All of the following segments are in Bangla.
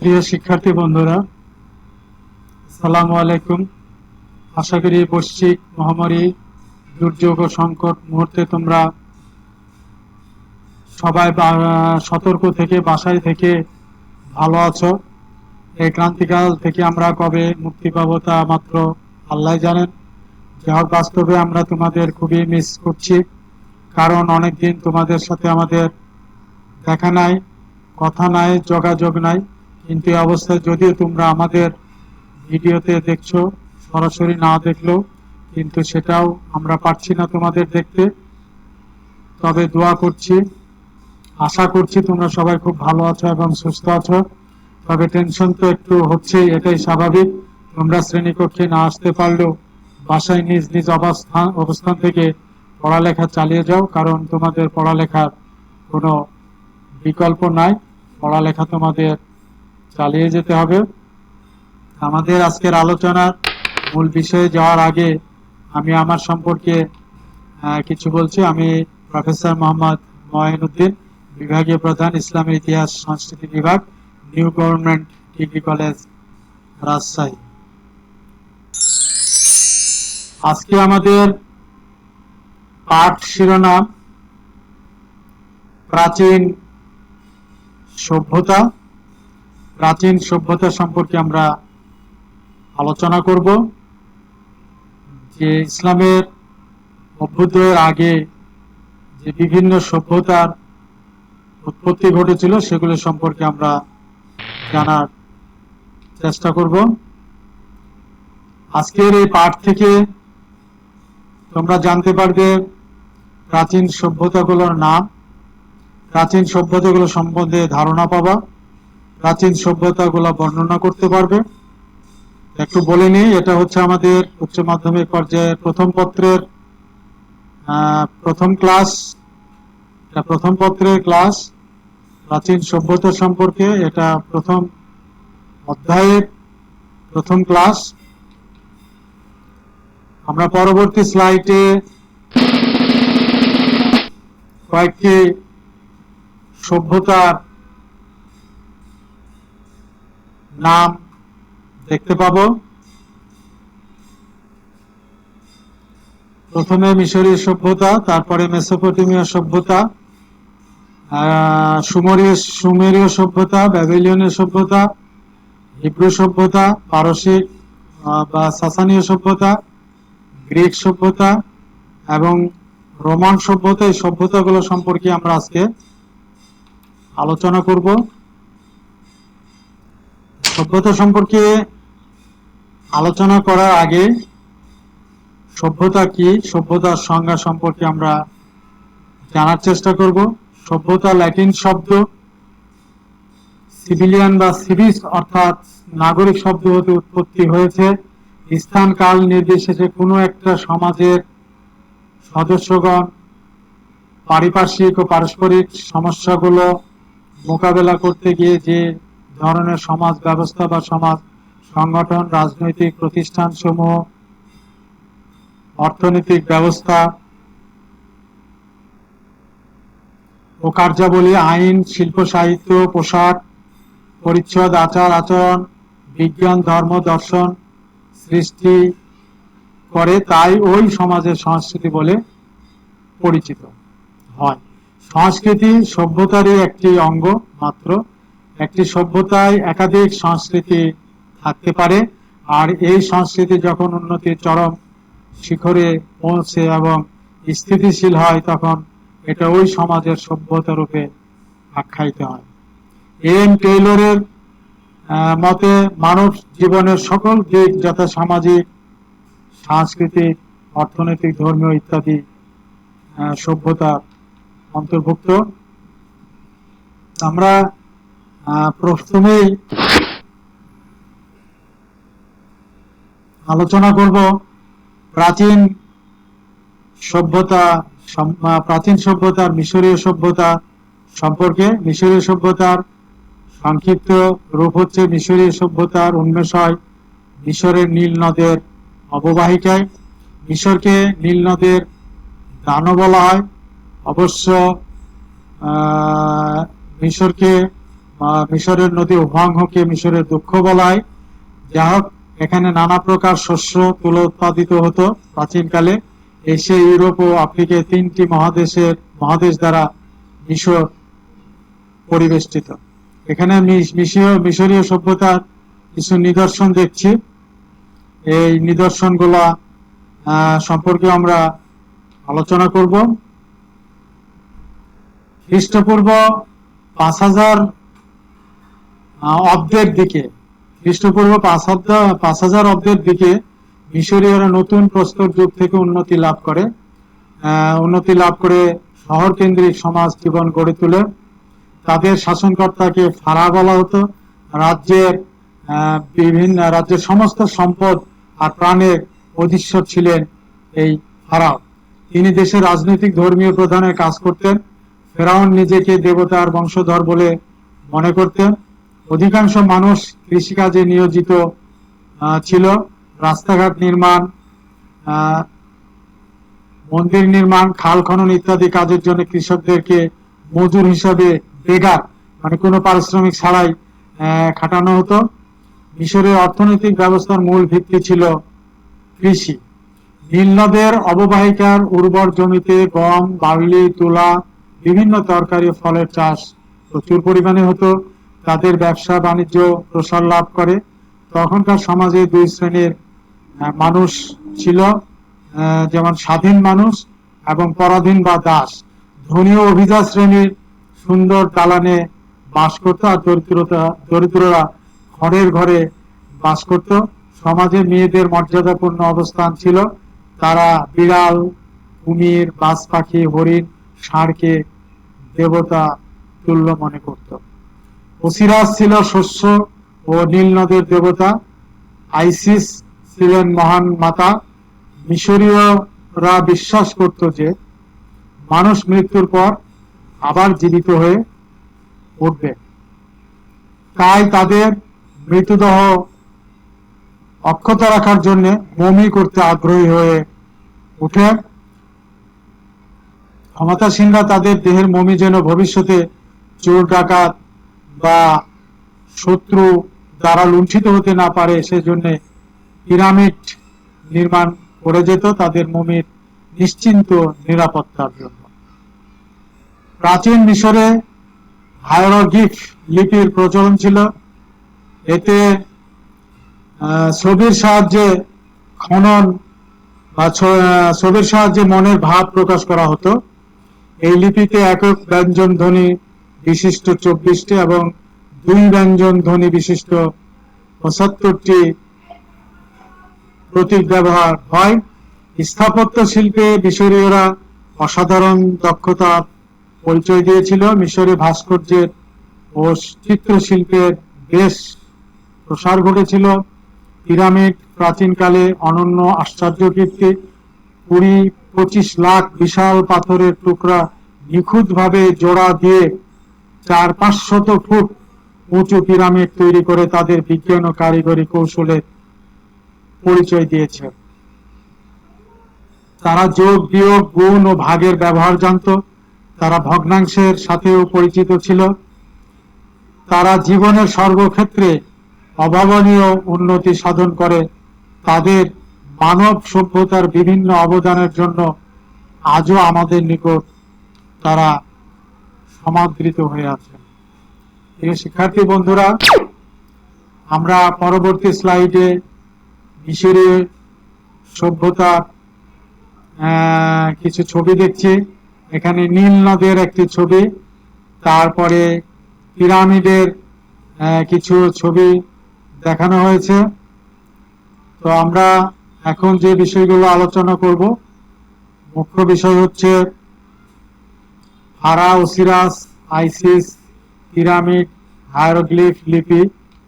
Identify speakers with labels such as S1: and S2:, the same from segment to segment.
S1: প্রিয় শিক্ষার্থী বন্ধুরা, আসসালামু আলাইকুম। আশা করি বৈশ্বিক মহামারী, দুর্যোগ ও সংকট মুহূর্তে তোমরা সবাই সতর্ক থেকে বাসায় থেকে ভালো আছো। এই ক্রান্তিকাল থেকে আমরা কবে মুক্তি পাবো তা মাত্র আল্লাহ জানেন। যাই বাস্তবে আমরা তোমাদের খুবই মিস করছি, কারণ অনেকদিন তোমাদের সাথে আমাদের দেখা নাই, কথা নাই, যোগাযোগ নাই। কিন্তু এই অবস্থায় যদিও তোমরা আমাদের ভিডিওতে দেখছো, সরাসরি না দেখলেও কিন্তু সেটাও আমরা পারছি না তোমাদের দেখতে। তবে দোয়া করছি, আশা করছি তোমরা সবাই খুব ভালো আছো এবং সুস্থ আছো। তবে টেনশন তো একটু হচ্ছেই, এটাই স্বাভাবিক। তোমরা শ্রেণীকক্ষে না আসতে পারলেও বাসায় নিজ নিজ অবস্থান থেকে পড়ালেখা চালিয়ে যাও, কারণ তোমাদের পড়ালেখার কোনো বিকল্প নাই। পড়ালেখা তোমাদের চালিয়ে যেতে হবে। আমাদের আজকের আলোচনার মূল বিষয়ে যাওয়ার আগে আমি আমার সম্পর্কে কিছু বলছি। আমি প্রফেসর মোহাম্মদ মঈনুদ্দিন, বিভাগীয় প্রধান, ইসলামের ইতিহাস সংস্কৃতি বিভাগ, new government degree college, Rajshahi. আজকে আমাদের পাঠ শিরোনাম প্রাচীন সভ্যতা। প্রাচীন সভ্যতা সম্পর্কে আমরা আলোচনা করব, যে ইসলামের অভ্যুদয়ের আগে যে বিভিন্ন সভ্যতার উৎপত্তি ঘটেছিল সেগুলো সম্পর্কে আমরা জানার চেষ্টা করব। আজকের এই পাঠ থেকে তোমরা জানতে পারবে প্রাচীন সভ্যতাগুলোর নাম, প্রাচীন সভ্যতাগুলো সম্বন্ধে ধারণা পাবা, প্রাচীন সভ্যতাগুলো বর্ণনা করতে পারবে। একটু বলে নিই, এটা হচ্ছে আমাদের উচ্চ মাধ্যমিক পর্যায়ের প্রথম পত্রের প্রথম ক্লাস। এটা প্রথম পত্রের ক্লাস, প্রাচীন সভ্যতা সম্পর্কে। এটা প্রথম অধ্যায়ের প্রথম ক্লাস। আমরা পরবর্তী স্লাইডে কয়েকটি সভ্যতার নাম দেখতে পাবো। প্রথমে মিশরীয় সভ্যতা, তারপরে মেসোপটেমীয় সভ্যতা, সুমেরীয় সভ্যতা, ব্যাবিলনীয় সভ্যতা, হিব্রু সভ্যতা, পারসিক বা সাসানীয় সভ্যতা, গ্রিক সভ্যতা এবং রোমান সভ্যতা। এই সভ্যতাগুলো সম্পর্কে আমরা আজকে আলোচনা করব। সভ্যতা সম্পর্কে আলোচনা করার আগে সভ্যতা কি, সভ্যতার সংজ্ঞা সম্পর্কে আমরা জানার চেষ্টা করব। সভ্যতা ল্যাটিন শব্দ সিভিলিয়ান বা সিভিস অর্থাৎ নাগরিক শব্দ হতে উৎপত্তি হয়েছে। স্থান কাল নির্বিশেষে কোনো একটা সমাজের সদস্যগণ পারিপার্শ্বিক ও পারস্পরিক সমস্যাগুলো মোকাবেলা করতে গিয়ে যে ধরনের সমাজ ব্যবস্থা বা সমাজ সংগঠন, রাজনৈতিক প্রতিষ্ঠান সমূহ, অর্থনৈতিক ব্যবস্থা ও কার্যাবলী, আইন, শিল্প, সাহিত্য, পোশাক, পরিচ্ছদ, আচার আচরণ, বিজ্ঞান, ধর্ম, দর্শন সৃষ্টি করে, তাই ওই সমাজের সংস্কৃতি বলে পরিচিত হয়। সংস্কৃতি সভ্যতারই একটি অঙ্গ মাত্র। একটি সভ্যতায় একাধিক সংস্কৃতি থাকতে পারে, আর এই সংস্কৃতি যখন উন্নতির চরম শিখরে পৌঁছে এবং স্থিতিশীল হয়, তখন এটা ওই সমাজের সভ্যতা রূপে আখ্যায়িত হয়। এম টেইলরের মতে মানব জীবনের সকল দিক, যথা সামাজিক, সাংস্কৃতিক, অর্থনৈতিক, ধর্মীয় ইত্যাদি সভ্যতা অন্তর্ভুক্ত। আমরা প্রথমেই আলোচনা করব প্রাচীন সভ্যতার মিশরীয় সভ্যতা সম্পর্কে। মিশরীয় সভ্যতার সংক্ষিপ্ত রূপ হচ্ছে, মিশরীয় সভ্যতার উন্মেষ হয় মিশরের নীল নদের অববাহিকায়। মিশরকে নীল নদের দানও বলা হয়। অবশ্য মিশরকে মিশরের নদী হুয়াংহোকে মিশরের দুঃখ বলা হয়। যা হোক, এখানে নানা প্রকার শস্য তুলো উৎপাদিত হতো প্রাচীনকালে। এশিয়া, ইউরোপ ও আফ্রিকায় 3টি মহাদেশ দ্বারা মিশর পরিবেষ্টিত। এখানে মিশরীয় সভ্যতার কিছু নিদর্শন দেখছি। এই নিদর্শনগুলা সম্পর্কে আমরা আলোচনা করব। খ্রিস্টপূর্ব 5000 অব্দের দিকে খ্রিস্টপূর্ব 5000 অব্দের দিকে মিশরীয়রা নতুন প্রস্তর যুগ থেকে উন্নতি লাভ করে শহর কেন্দ্রিক সমাজ জীবন গড়ে তোলে। তাদের শাসনকর্তাকে ফারাহ বলা হতো। রাজ্যের সমস্ত সম্পদ আর প্রাণের অধীশ্বর ছিলেন এই ফারাহ। তিনি দেশের রাজনৈতিক ধর্মীয় প্রধানের কাজ করতেন। ফেরাউন নিজেকে দেবতার বংশধর বলে মনে করতেন। অধিকাংশ মানুষ কৃষিকাজে নিয়োজিত ছিল। রাস্তাঘাট নির্মাণ, মন্দির নির্মাণ, খাল খনন ইত্যাদি কাজের জন্য কৃষকদেরকে মজুর হিসাবে বেগার মানে কোনো পারিশ্রমিক ছাড়াই খাটানো হতো। মিশরের অর্থনৈতিক ব্যবস্থার মূল ভিত্তি ছিল কৃষি। নীল নদের অববাহিকার উর্বর জমিতে গম, বার্লি, তুলা, বিভিন্ন তরকারি ফলের চাষ প্রচুর পরিমাণে হতো। তাদের ব্যবসা বাণিজ্য প্রসার লাভ করে। তখনকার সমাজে 2 শ্রেণীর মানুষ ছিল, যেমন স্বাধীন মানুষ এবং পরাধীন বা দাস। ধনী ও অভিজাত শ্রেণীর সুন্দর দালানে বাস করত, আর দরিদ্ররা ঘরের ঘরে বাস করত। সমাজে মেয়েদের মর্যাদাপূর্ণ অবস্থান ছিল। তারা বিড়াল, কুমির, বাজ পাখি, হরিণ, ষাঁড়কে দেবতা তুল্য মনে করত। ওসিরাস ছিল শস্য ও নীল নদের দেবতা। আইসিস ছিলেন মহান মাতা। মিশরীয়রা বিশ্বাস করত যে মানুষ মৃত্যুর পর আবার জীবিত হয়ে উঠবে। তাই তাদের মৃতদেহ অক্ষত রাখার জন্য মমি করতে আগ্রহী হয়ে উঠে। ক্ষমতাসীনরা তাদের দেহের মমি যেন ভবিষ্যতে চোর ডাকাত বা শত্রু দ্বারা লুণ্ঠিত হতে না পারে, সেজন্য পিরামিড নির্মাণ করে যেত তাদের মমির নিশ্চিন্ত নিরাপত্তার জন্য। প্রাচীন মিশরে হায়ারোগ্লিফ লিপির প্রচলন ছিল। এতে ছবির সাহায্যে মনের ভাব প্রকাশ করা হতো। এই লিপিতে একক ব্যঞ্জন ধ্বনি বিশিষ্ট 24টি এবং 2 ব্যঞ্জন ধ্বনি বিশিষ্ট 75টি প্রতীক ব্যবহার হয়। স্থাপত্য শিল্পে মিশরীয়রা অসাধারণ দক্ষতার পরিচয় দিয়েছিল। মিশরে ভাস্কর্যের ও চিত্রশিল্পের বেশ প্রসার ঘটেছিল। পিরামিড প্রাচীনকালে অনন্য আশ্চর্য কীর্তি। 20-25 লাখ বিশাল পাথরের টুকরা নিখুঁতভাবে জোড়া দিয়ে 400-500 ফুট উঁচু পিরামিড তৈরি করে তাদের বিজ্ঞান ও কারিগরি কৌশলের পরিচয় দিয়েছে। তারা যোগ, বিয়োগ, গুণ ও ভাগের ব্যবহার জানত। তারা ভগ্নাংশের সাথেও পরিচিত ছিল। তারা জীবনের সর্বক্ষেত্রে অভাবনীয় উন্নতি সাধন করে। তাদের মানব সভ্যতার বিভিন্ন অবদানের জন্য আজও আমাদের নিকট তারা সমাদৃত হয়ে আছে। প্রিয় শিক্ষার্থী বন্ধুরা, আমরা পরবর্তী স্লাইডে মিশরীয় সভ্যতার কিছু ছবি দেখছি। এখানে নীল নদের একটি ছবি, তারপরে পিরামিডের কিছু ছবি দেখানো হয়েছে। তো আমরা এখন যে বিষয়গুলো আলোচনা করব, মুখ্য বিষয় হচ্ছে ফারাহ, ওসিরাস, আইসিস, পিরামিড, হায়ারোগ্লিফ লিপি।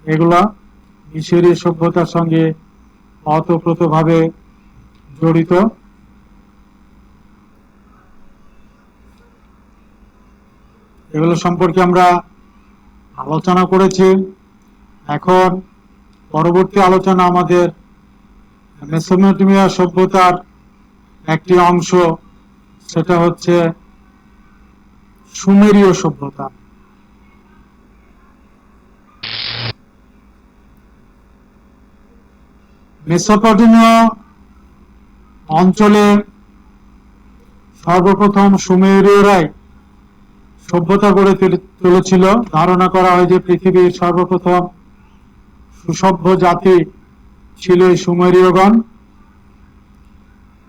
S1: এগুলা মিশরীয় সভ্যতার সঙ্গে অতপ্রতভাবে জড়িত। এগুলো সম্পর্কে আমরা আলোচনা করেছি। এখন পরবর্তী আলোচনা আমাদের মেসোপটেমিয়া সভ্যতার একটি অংশ, সেটা হচ্ছে সুমেরীয় সভ্যতা। মেসোপটেমীয় অঞ্চলে সর্বপ্রথম সুমেরীয়রাই সভ্যতা গড়ে তুলেছিল। ধারণা করা হয় যে পৃথিবীর সর্বপ্রথম সুসভ্য জাতি ছিল এই সুমেরীয়গণ।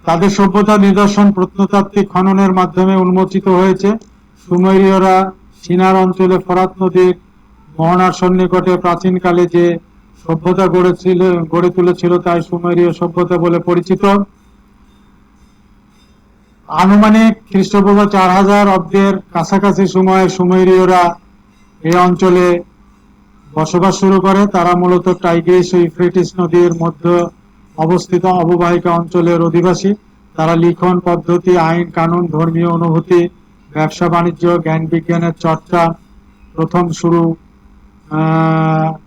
S1: তাদের সভ্যতার নিদর্শন প্রত্নতাত্ত্বিক খননের মাধ্যমে উন্মোচিত হয়েছে। সুমেরীয়রা সিনার অঞ্চলে ফোরাত নদীর মোহনার সন্নিকটে প্রাচীনকালে যে সভ্যতা গড়ে তুলেছিল তাই সুমেরীয় সভ্যতা বলে পরিচিত। আনুমানিক খ্রিস্টপূর্ব 4000 অব্দের কাছাকাছি সময়ে সুমেরীয়রা এই অঞ্চলে বসবাস শুরু করে। তারা মূলত টাইগ্রিস ও ইউফ্রেটিস নদীর মধ্যে অবস্থিত অববাহিকা অঞ্চলের অধিবাসী। তারা লিখন পদ্ধতি, আইন কানুন, ধর্মীয় অনুভূতি, ব্যবসা বাণিজ্য, জ্ঞান বিজ্ঞানের চর্চা প্রথম শুরু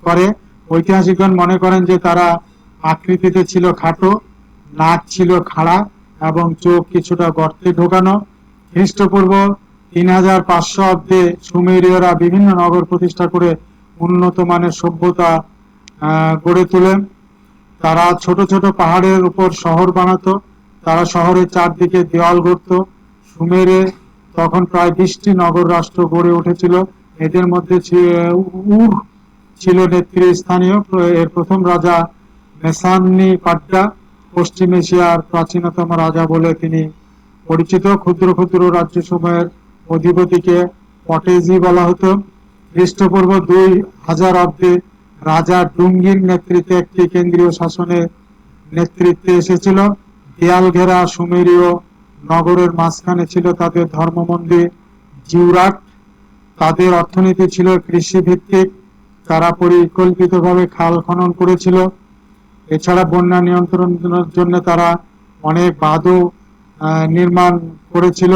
S1: করে। ঐতিহাসিকগণ মনে করেন যে তারা আকৃতিতে ছিল খাটো, নাক ছিল খাড়া এবং চোখ কিছুটা গর্তে ঢোকানো। খ্রিস্টপূর্ব 3500 অব্দে সুমেরীয়রা বিভিন্ন নগর প্রতিষ্ঠা করে উন্নত মানের সভ্যতা গড়ে তোলে। তারা ছোট ছোট পাহাড়ের উপর শহর বানাতো। তারা শহরের চারদিকে দেওয়াল গড়ত। সুমেরে তখন প্রায় 20টি নগর রাষ্ট্র গড়ে উঠেছিল। এদের মধ্যে উর ছিল নেতৃস্থানীয়। এর প্রথম রাজা মেসান্নি পাড্ডা পশ্চিম এশিয়ার প্রাচীনতম রাজা বলে তিনি পরিচিত। ক্ষুদ্র ক্ষুদ্র রাজ্যসমূহের অধিপতিকে পটেজি বলা হতো। খ্রিস্টপূর্ব 2000 অব্দে রাজা ডুঙ্গির নেতৃত্বে একটি কেন্দ্রীয় শাসনের নেতৃত্বে এসেছিল। দেয়াল ঘেরা সুমেরীয় নগরের মাঝখানে ছিল তাদের ধর্মমন্দির জিউরাট। তাদের অর্থনীতি ছিল কৃষি ভিত্তিক। তারা পরিকল্পিতভাবে খাল খনন করেছিল। এছাড়া বন্যা নিয়ন্ত্রণের জন্য তারা অনেক বাঁধও নির্মাণ করেছিল।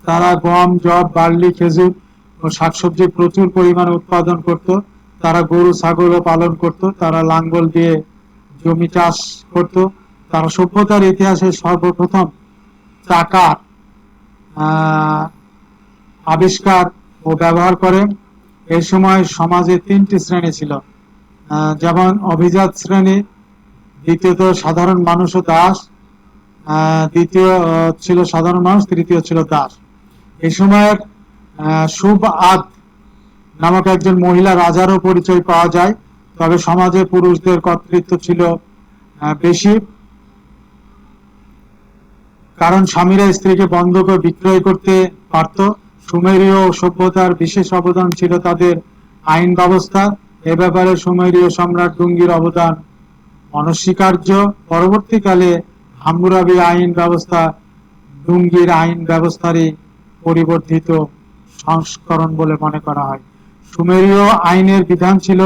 S1: তারা গম, যব, বার্লি, খেজুর ও শাকসবজি প্রচুর পরিমাণে উৎপাদন করত। তারা গরু ছাগলও পালন করত। তারা লাঙ্গল দিয়ে জমি চাষ করত। তারা সভ্যতার ইতিহাসে সর্বপ্রথম চাকা আবিষ্কার ও ব্যবহার করে। এই সময় সমাজে 3টি শ্রেণী ছিল, যেমন অভিজাত শ্রেণী, দ্বিতীয়ত সাধারণ মানুষ ও দাস, দ্বিতীয় ছিল সাধারণ মানুষ, তৃতীয় ছিল দাস। এই সময়ের শুভ আদ নামক একজন মহিলা রাজারও পরিচয় পাওয়া যায়। তবে সমাজে পুরুষদের কর্তৃত্ব ছিল বেশি, কারণ স্বামীরা স্ত্রীকে বন্ধক ও বিক্রয় করতে পারত। সুমেরীয় সভ্যতার বিশেষ অবদান ছিল তাদের আইন ব্যবস্থা। এ ব্যাপারে সুমেরীয় সম্রাট ডুঙ্গির অবদান অনস্বীকার্য। পরবর্তীকালে হাম্মুরাবি আইন ব্যবস্থা ডুঙ্গির আইন ব্যবস্থারই পরিবর্ধিত সংস্করণ বলে মনে করা হয়। সুমেরীয় আইনের বিধান ছিল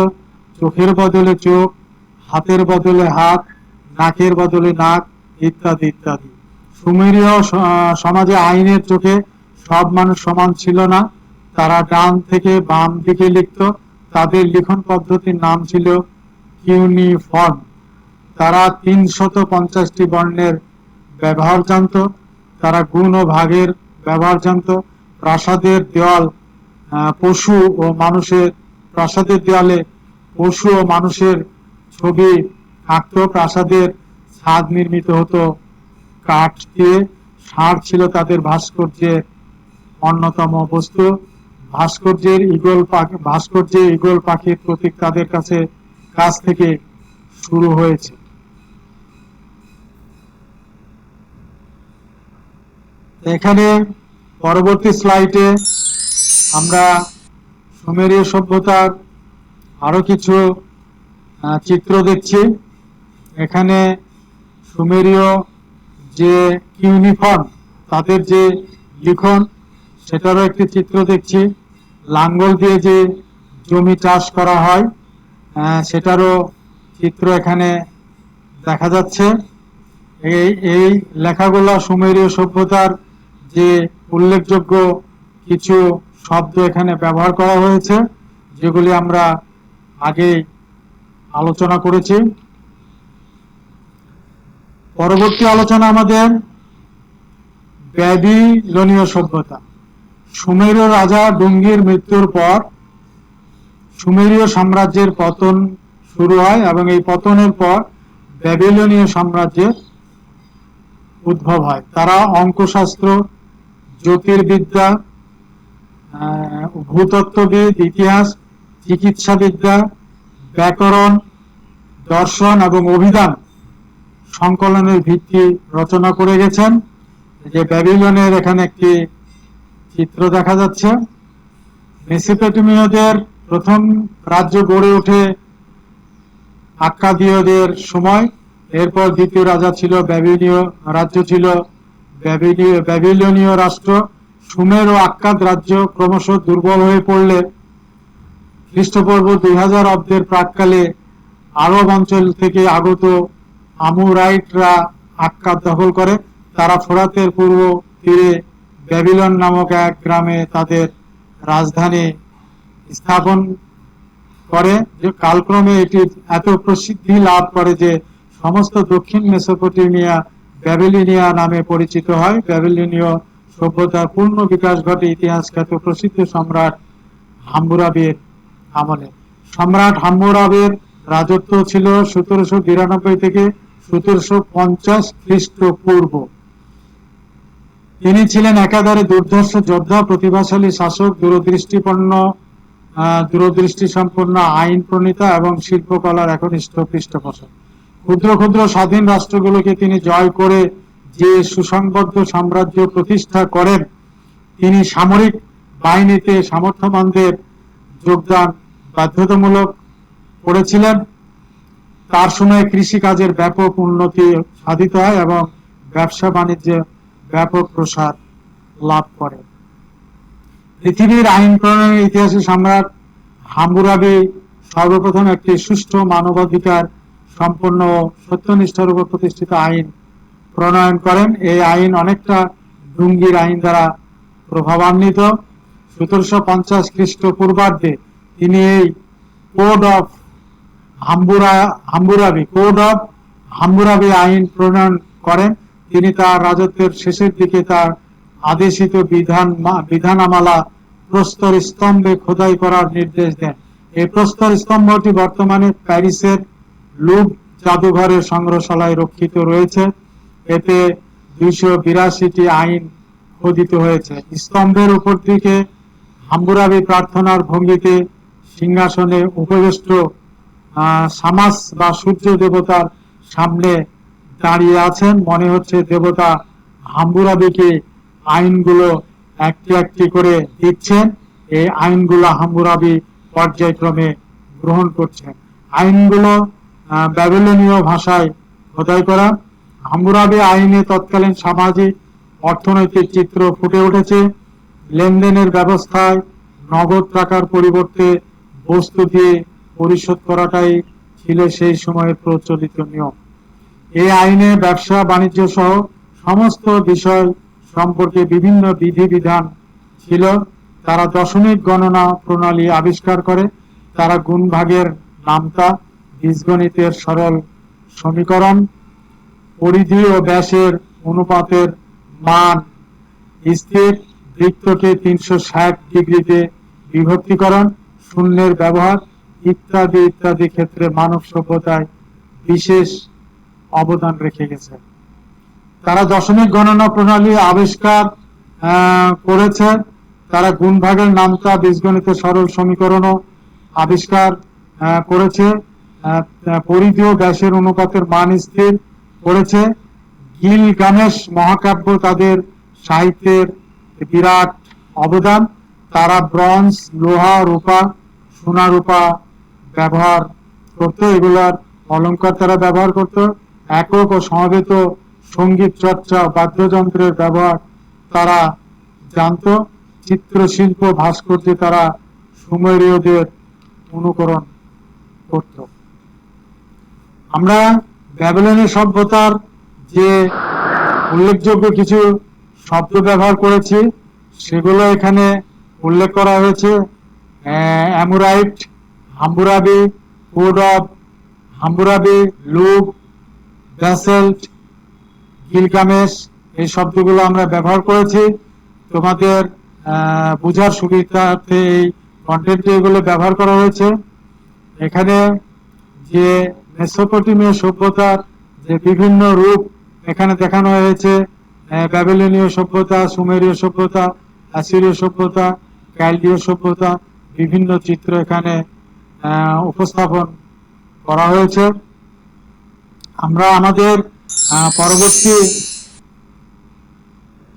S1: চোখের বদলে চোখ, হাতের বদলে হাত, নাকের বদলে নাক ইত্যাদি ইত্যাদি। সুমেরীয় সমাজে আইনের চোখে সব মানুষ সমান ছিল না। তারা ডান থেকে বাম দিকে লিখত। তাদের লিখন পদ্ধতির নাম ছিল কিউনিফর্ম। তারা 350টি বর্ণের ব্যবহার জানত। তারা গুণ ও ভাগের ব্যবহার জানত। প্রাসাদের দেওয়াল প্রাসাদের দেওয়ালে পশু ও মানুষের ছবি আঁকত। প্রাসাদের ছাদ নির্মিত হতো কাঠ দিয়ে। ষাঁড় ছিল তাদের ভাস্কর্যের অন্যতম বস্তু। ভাস্কর্যের ঈগল পাখির প্রতীক তাদের কাছ থেকে শুরু হয়েছে। এখানে পরবর্তী স্লাইডে আমরা সুমেরীয় সভ্যতার আরো কিছু চিত্র দেখছি। এখানে সুমেরীয় যে ইউনিফর্ম, তাদের যে লিখন, সেটারও একটি চিত্র দেখছি। লাঙ্গল দিয়ে যে জমি চাষ করা হয় সেটারও চিত্র এখানে দেখা যাচ্ছে। এই লেখাগুলো সুমেরীয় সভ্যতার যে উল্লেখযোগ্য কিছু শব্দ এখানে ব্যবহার করা হয়েছে, যেগুলি আমরা আগে আলোচনা করেছি। পরবর্তী আলোচনা আমাদের ব্যাবিলনীয় সভ্যতা। সুমেরীয় রাজা ডুঙ্গির মৃত্যুর পর সুমেরীয় সাম্রাজ্যের পতন শুরু হয় এবং এই পতনের পর ব্যাবিলনীয় সাম্রাজ্যের উদ্ভব হয়। তারা অঙ্কশাস্ত্র, জ্যোতির্বিদ্যা, ভূতত্ত্ববিদ, ইতিহাস, চিকিৎসাবিদ্যা, ব্যাকরণ, দর্শন এবং অভিধান সংকলনের ভিত্তি রচনা করে গেছেন। যে ব্যাবিলনের এখানে একটি চিত্র দেখা যাচ্ছে। মেসোপটেমিয়দের প্রথম রাজ্য গড়ে ওঠে আক্কাদীয়দের সময়। এরপর দ্বিতীয় রাজা ছিল ব্যাবিলীয় রাজ্য, ছিল ব্যাবিলনীয় রাষ্ট্র। সুমের ও আক্কাদ রাজ্য ক্রমশ দুর্বল হয়ে পড়লে খ্রিস্টপূর্ব 2000 অব্দের প্রাককালে আরব অঞ্চল থেকে আগত আমুরাইটরা আক্কাদ দখল করে। তারা ফোরাতের পূর্ব তীরে ব্যাবিলন নামক এক গ্রামে তাদের রাজধানী স্থাপন করে। যে কালক্রমে এটি এত প্রসিদ্ধি লাভ করে যে সমস্ত দক্ষিণ মেসোপটেমিয়া ব্যাবিলনিয়া নামে পরিচিত হয়। ব্যাবিলনীয় সভ্যতার পূর্ণ বিকাশ ঘটে ইতিহাস খ্যাত প্রসিদ্ধ সম্রাট হাম্মুরাবির আমলে। সম্রাট হাম্মুরাবির রাজত্ব ছিল 1792 থেকে 1750 খ্রিস্টপূর্ব। তিনি ছিলেন একাধারে দুর্ধর্ষ যোদ্ধা, প্রতিভাশালী শাসক, দূরদৃষ্টি সম্পন্ন আইন প্রণেতা এবং শিল্পকলার একনিষ্ঠ পৃষ্ঠপোষক। ক্ষুদ্র ক্ষুদ্র স্বাধীন রাষ্ট্রগুলোকে তিনি জয় করে যে সুসংবদ্ধ সাম্রাজ্য প্রতিষ্ঠা করেন, তিনি সামরিক বাহিনীতে সামর্থ্যবানদের যোগদান বাধ্যতামূলক করেছিলেন। তার সময় কৃষিকাজের ব্যাপক উন্নতি সাধিত হয় এবং ব্যবসা বাণিজ্যে ব্যাপক প্রসার লাভ করে। পৃথিবীর আইন প্রণয়নের ইতিহাসে সম্রাট হাম্মুরাবি সর্বপ্রথম একটি সুষ্ঠু, মানবাধিকার সম্পন্ন ও সত্যনিষ্ঠার উপর প্রতিষ্ঠিত আইন প্রণয়ন করেন। এই আইন অনেকটা ডুঙ্গির আইন দ্বারা প্রভাবান্বিত। 1750 খ্রিস্টপূর্বাব্দে তিনি এই কোড অফ হাম্মুরাবি আইন প্রণয়ন করেন। তিনি তার রাজত্বের শেষের দিকে তার আদেশিত বিধানামালা প্রস্তর স্তম্ভে খোদাই করার নির্দেশ দেন। এই প্রস্তর স্তম্ভটি বর্তমানে প্যারিসের লুভ জাদুঘরের সংগ্রহশালায় রক্ষিত রয়েছে। এতে 282টি আইন খোদিত হয়েছে। স্তম্ভের উপর দিকে হাম্মুরাবি প্রার্থনার ভঙ্গিতে সিংহাসনে উপবিষ্ট সামাস বা সূর্য দেবতার সামনে দাঁড়িয়ে আছেন। মনে হচ্ছে দেবতা হাম্মুরাবিকে আইনগুলো একটি একটি করে দিচ্ছেন। এই আইনগুলো হাম্মুরাবি পর্যায়ক্রমে গ্রহণ করছেন। আইনগুলো ব্যাবিলনীয় ভাষায় খোদাই করা। হাম্মুরাবি আইনে তৎকালীন সামাজিক অর্থনৈতিক চিত্র ফুটে উঠেছে। লেনদেনের ব্যবস্থায় নগদ টাকার পরিবর্তে বস্তু দিয়ে পরিশোধ করাটাই ছিল সেই সময়ের প্রচলিত নিয়ম। এই আইনে ব্যবসা বাণিজ্য সহ সমস্ত বিষয় সম্পর্কে বিভিন্ন বিধিবিধান ছিল। তারা দশমিক গণনা প্রণালী আবিষ্কার করে। তারা গুণভাগের নামতা, বীজগণিতের সরল সমীকরণ, পরিধি ও ব্যাসের অনুপাতের মান স্থির, বৃত্তকে 360 ডিগ্রিতে বিভক্তিকরণ, শূন্যের ব্যবহার ইত্যাদি ইত্যাদি ক্ষেত্রে মানব সভ্যতায় বিশেষ অবদান রেখে গেছে। তারা দশমিক গণনা প্রণালী আবিষ্কার করেছে। তারা গুণভাগের নামতা, বীজগণিতের সরল সমীকরণও আবিষ্কার করেছে। পরিধি ও ব্যাসের অনুপাতের মান স্থির করেছে। গিলগামেশ মহাকাব্য তাদের সাহিত্যের বিরাট অবদান। তারা ব্রোঞ্জ, লোহা, রূপা, সোনা, রূপা ব্যবহার করত। এগুলার অলংকার তারা ব্যবহার করত। একক ও সমবেত সঙ্গীত চর্চা, বাদ্যযন্ত্রের ব্যবহার তারা জানত। চিত্রশিল্প, ভাস্কর্যে তারা সুমেরীয়দের অনুকরণ করত। আমরা ব্যাবিলনীয় সভ্যতার যে উল্লেখযোগ্য কিছু শব্দ ব্যবহার করেছি সেগুলো এখানে উল্লেখ করা হয়েছে। Amorite, Hammurabi, code of Hammurabi, Louvre, basalt, Gilgamesh, এই শব্দগুলো আমরা ব্যবহার করেছি। তোমাদের বোঝার সুবিধার্থে এই কন্টেন্টে এগুলো ব্যবহার করা হয়েছে। এখানে যে মেসোপটেমিয়া সভ্যতার যে বিভিন্ন রূপ এখানে দেখানো হয়েছে, ব্যাবিলনীয় সভ্যতা, সুমেরীয় সভ্যতা, অ্যাসিরীয় সভ্যতা, ক্যালদীয় সভ্যতা, বিভিন্ন চিত্র এখানে উপস্থাপন করা হয়েছে। আমরা আমাদের পরবর্তী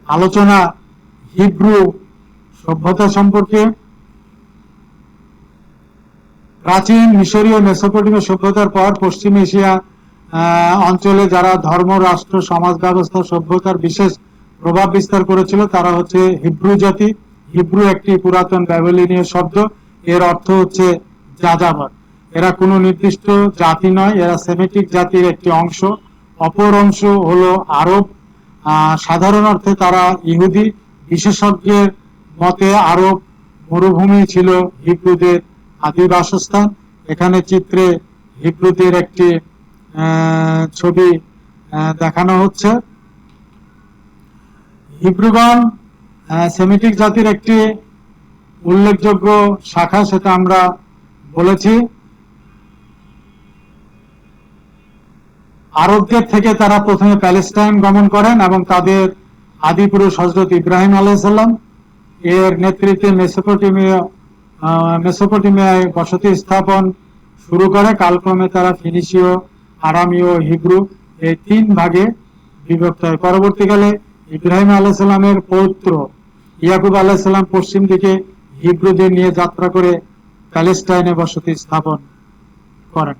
S1: আলোচনা হিব্রু সভ্যতা সম্পর্কে। প্রাচীন মিশরীয় মেসোপটেমিয়া সভ্যতার পর পশ্চিম এশিয়া অঞ্চলে যারা ধর্ম, রাষ্ট্র, সমাজ ব্যবস্থা, সভ্যতার বিশেষ প্রভাব বিস্তার করেছিল তারা হচ্ছে হিব্রু জাতি। হিব্রু একটি পুরাতন ব্যাবিলনীয় শব্দ, এর অর্থ হচ্ছে যাযাবর। এরা কোনো নির্দিষ্ট জাতি নয়, এরা সেমিটিক জাতির একটি অংশ। অপর অংশ হলো আরব। সাধারণ অর্থে তারা ইহুদি। বিশেষজ্ঞের মতে আরব মরুভূমি ছিল হিব্রুদের আদি বাসস্থান। এখানে চিত্রে হিব্রুদের একটি ছবি দেখানো হচ্ছে। হিব্রুগণ সেমিটিক জাতির একটি উল্লেখযোগ্য শাখা, সেটা আমরা বলেছি। আরবদের থেকে তারা প্রথমে প্যালেস্টাইন গমন করেন এবং তাদের আদিপুরুষ হযরত ইব্রাহিম আলাইহিস সালাম এর নেতৃত্বে মেসোপটেমিয়ায় বসতি স্থাপন শুরু করে। কালক্রমে তারা ফিনিশীয়, আরামীয়, হিব্রু এই তিন ভাগে বিভক্ত হয়। পরবর্তীকালে ইব্রাহিম আলাইহিস সালামের পৌত্র ইয়াকুব আলাইহিস সালাম পশ্চিম দিকে হিব্রুদের নিয়ে যাত্রা করে প্যালেস্টাইনে বসতি স্থাপন করেন।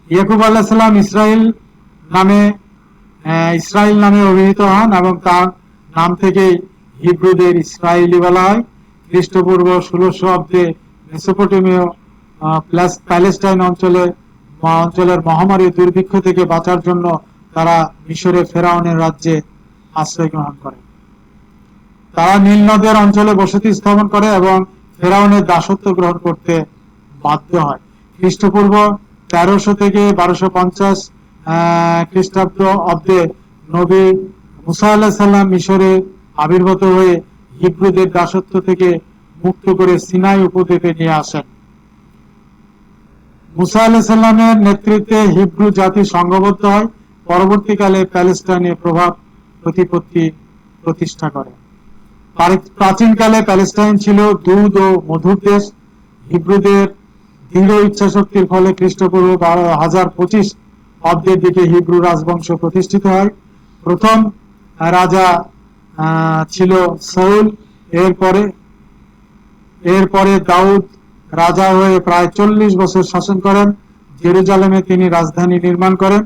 S1: ইয়াকুব আলাইহিস সালাম ইসরাইল নামে অভিহিত হন এবং তার নাম থেকেই হিব্রুদের ইসরায়েলি বলা হয়। খ্রিস্টপূর্ব 1600 অব্দে মেসোপটেমীয় প্যালেস্টাইন অঞ্চলের মহামারী দুর্ভিক্ষ থেকে বাঁচার জন্য তারা মিশরে ফেরাউনের রাজ্যে আশ্রয় গ্রহণ করে। তারা নীল নদের অঞ্চলে বসতি স্থাপন করে এবং ফেরাউনের দাসত্ব গ্রহণ করতে বাধ্য হয়। খ্রিস্টপূর্ব 1300 থেকে 1250 খ্রিস্টাব্দ অব্দে নবী মুসা আলাইহিস সালাম মিশরে আবির্ভূত হয়ে হিব্রুদের দাসত্ব থেকে মুক্ত করে সিনাই উপদ্বীপে নিয়ে আসেন। মুসা আলাইহিস সালামের নেতৃত্বে হিব্রু জাতি সংঘবদ্ধ হয়। পরবর্তীকালে প্যালেস্টাইনে প্রভাব প্রতিপত্তি প্রতিষ্ঠা করে। প্রাচীনকালে প্যালেস্টাইন ছিল দুধ ও মধুর দেশ। হিব্রুদের দৃঢ় ইচ্ছাশক্তির ফলে খ্রিস্টপূর্ব 1025 অব্দের দিকে হিব্রু রাজবংশ প্রতিষ্ঠিত হয়। প্রথম রাজা ছিল সাউল। এরপরে দাউদ রাজা হয়ে প্রায় 40 বছর শাসন করেন। জেরুজালেমে তিনি রাজধানী নির্মাণ করেন।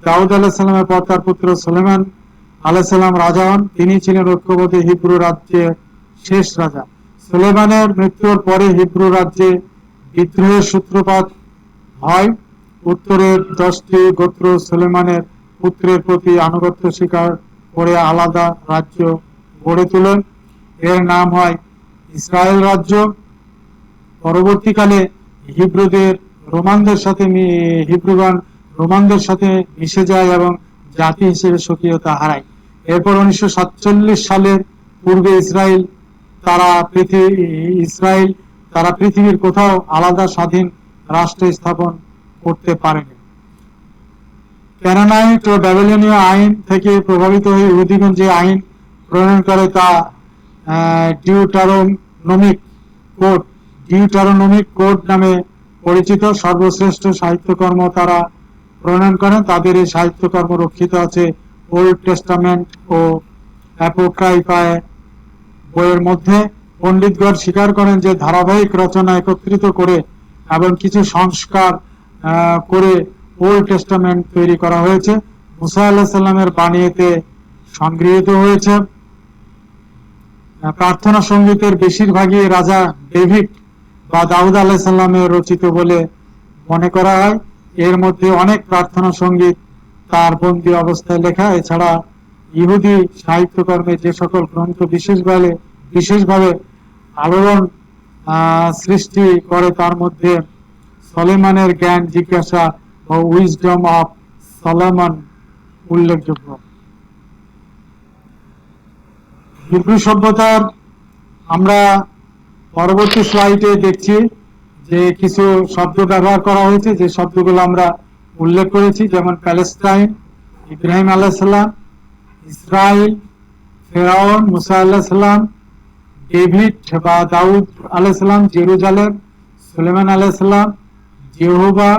S1: দাউদ আলাইহিস সালামের পর তার পুত্র সুলেমান আলাইহিস সালাম রাজা হন। তিনি ছিলেন ঐক্যবদ্ধ হিব্রু রাজ্যের শেষ রাজা। সুলেমানের মৃত্যুর পরে হিব্রু রাজ্যে বিদ্রোহের সূত্রপাত হয়। উত্তরের 10টি গোত্র সুলেমানের পুত্রের প্রতি আনুগত্য স্বীকার করে আলাদা রাজ্য গড়ে তোলেন। এর নাম হয় ইসরায়েল রাজ্য। পরবর্তীকালে হিব্রুগণ রোমানদের সাথে মিশে যায় এবং জাতি হিসেবে স্বকীয়তা হারায়। এরপর 1947 সালের পূর্বে ইসরায়েল তারা পৃথিবীর কোথাও আলাদা স্বাধীন রাষ্ট্র স্থাপন করতে পারেনি। ক্যানানাইট ও ব্যাবিলনীয় আইন থেকে প্রভাবিত হয়ে ইহুদিগণ যে আইন প্রণয়ন করে তা ডিউটারোনমিক কোড নামে পরিচিত। সর্বশ্রেষ্ঠ সাহিত্যকর্ম তারা প্রণয়ন করেন। তাদের এই সাহিত্যকর্ম রক্ষিত আছে ওল্ড টেস্টামেন্ট ও অ্যাপোক্রাইফা বইয়ের মধ্যে। পণ্ডিতগণ স্বীকার করেন যে ধারাবাহিক রচনা একত্রিত করে এবং কিছু সংস্কার করে ওল্ড টেস্টামেন্ট তৈরি করা হয়েছে। মুসা আলাইহিস সালামের বাণী এতে সংগৃহীত হয়েছে। প্রার্থনা সঙ্গীতের বেশিরভাগই রাজা ডেভিড বা দাউদ আলাইহিস সালামের রচিত বলে মনে করা হয়। এর মধ্যে অনেক প্রার্থনা সঙ্গীত তার বন্দী অবস্থায় লেখা। এছাড়া ইহুদি সাহিত্যকর্মে যে সকল গ্রন্থ বিশেষভাবে আলোড়ন সৃষ্টি করে তার মধ্যে সলেমানের জ্ঞান জিজ্ঞাসা ও উইজডম অফ সলোমন উল্লেখযোগ্য। হিব্রু সভ্যতার আমরা পরবর্তী স্লাইডে দেখছি যে কিছু শব্দ ব্যবহার করা হয়েছে, যে শব্দগুলো আমরা উল্লেখ করেছি, যেমন প্যালেস্টাইন, ইব্রাহিম আলাইহিসসালাম, ইসরায়েল, ফেরাউন, মুসা আলাইহিসসালাম, ডেভিড বা দাউদ আলাইহিসসালাম, জেরুজালেম, সুলেমান আলাইহিসসালাম, Jehovah,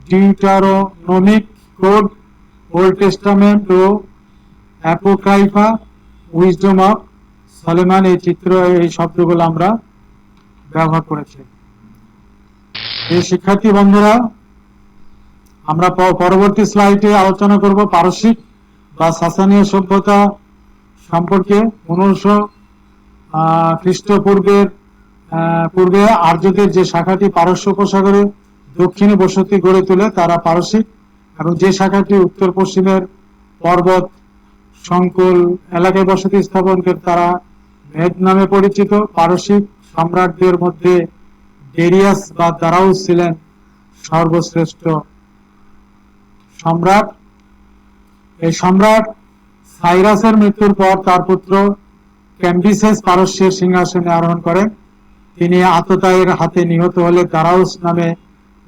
S1: Deuteronomic code, Old Testament ও অ্যাপোক্রাইফা, উইজডম অফ সলোমন। এই শব্দগুলো আমরা ব্যবহার করেছি। এই শিক্ষার্থী বন্ধুরা, আমরা পরবর্তী স্লাইডে আলোচনা করব পারসিক বা সাসানীয় সভ্যতা সম্পর্কে। 1500 খ্রিস্টপূর্বের পূর্বে আর্যদের যে শাখাটি পারস্য উপসাগরে দক্ষিণে বসতি গড়ে তোলে তারা পারসিক, এবং যে শাখাটি উত্তর পশ্চিমের পর্বত সংকুল এলাকায় বসতি স্থাপন করে তারা মেদ নামে পরিচিত। পারসিক সম্রাটদের মধ্যে ডেরিয়াস বা দারাউস ছিলেন সর্বশ্রেষ্ঠ সম্রাট। এই সম্রাট সাইরাসের মৃত্যুর পর তার পুত্র ক্যাম্বিসেস পারস্যের সিংহাসনে আরোহণ করেন। তিনি আততায়ীর হাতে নিহত হলে দারাউস নামে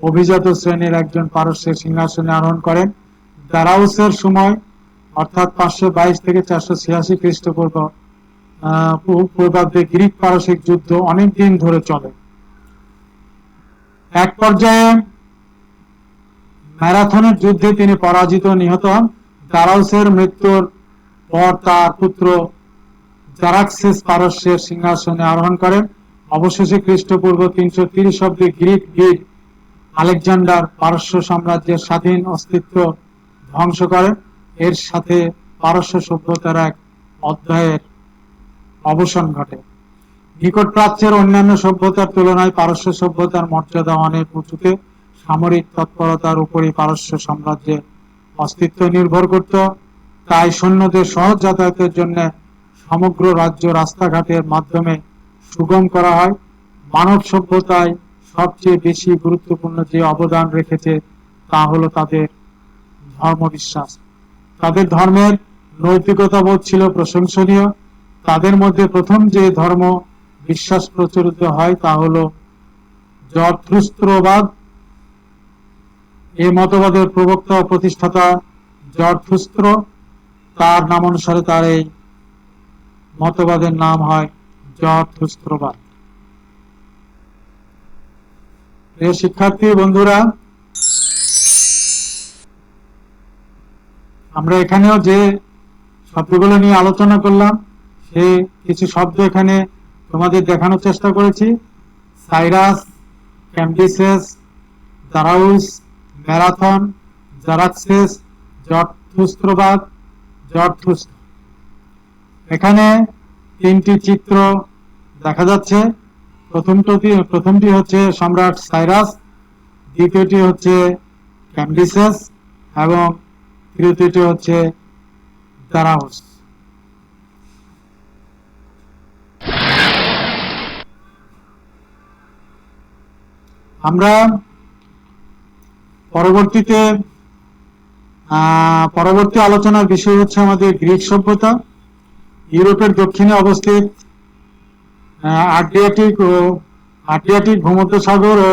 S1: অভিজাত শ্রেণীর একজন পারস্যের সিংহাসনে আরোহণ করেন। দারাউসের সময় অর্থাৎ 522 থেকে 486 খ্রিস্টপূর্ব পূর্বাব্দে গ্রিক পারসিক যুদ্ধ অনেক দিন ধরে চলে। এক পর্যায়ে ম্যারাথনের যুদ্ধে তিনি পরাজিত নিহত হন। দারাউসের মৃত্যুর পর তার পুত্র জারাক্সেস পারস্যের সিংহাসনে আরোহণ করেন। অবশেষে খ্রিস্টপূর্ব 330 অব্দে গ্রিক বীর আলেকজান্ডার পারস্য সাম্রাজ্যের স্বাধীন অস্তিত্ব ধ্বংস করেন। এর সাথে পারস্য সভ্যতার এক অধ্যায়ের অবসান ঘটে। নিকট প্রাচ্যের অন্যান্য সভ্যতার তুলনায় পারস্য সভ্যতার মর্যাদা অনেক উঁচুতে। সামরিক তৎপরতার উপরই পারস্য সাম্রাজ্যের অস্তিত্ব নির্ভর করত। তাই সৈন্যদের সহজ যাতায়াতের জন্য সমগ্র রাজ্য রাস্তাঘাটের মাধ্যমে সুগম করা হয়। মানব সভ্যতায় সবচেয়ে বেশি গুরুত্বপূর্ণ যে অবদান রেখেছে তা হলো তাদের ধর্মবিশ্বাস। তাদের ধর্মের নৈতিকতা বোধ ছিল প্রশংসনীয়। তাদের মধ্যে প্রথম যে ধর্ম বিশ্বাস প্রচলিত হয় তা হলো জরথুস্ত্রবাদ। এই মতবাদের প্রবক্তা ও প্রতিষ্ঠাতা জরথুস্ত্র। তার নাম অনুসারে তার এই মতবাদের নাম হয় জরথুস্ত্রবাদ। প্রিয় শিক্ষার্থী বন্ধুরা, আমরা এখানেও যে শব্দগুলো নিয়ে আলোচনা করলাম সে কিছু শব্দ এখানে তোমাদের দেখানোর চেষ্টা করেছি। Cyrus, Cambyses, Darius, Marathon, Xerxes, জরথুস্ত্রবাদ, জরথুস্ত্র। এখানে 3টি চিত্র দেখা যাচ্ছে। প্রথমটি হচ্ছে সম্রাট সাইরাস, দ্বিতীয়টি হচ্ছে ক্যাম্বিসেস এবং তৃতীয়টি হচ্ছে দারাউস। আমরা পরবর্তী আলোচনার বিষয় হচ্ছে আমাদের গ্রিক সভ্যতা। ইউরোপের দক্ষিণে অবস্থিত আড্রিয়াটিক ভূমধ্যসাগর ও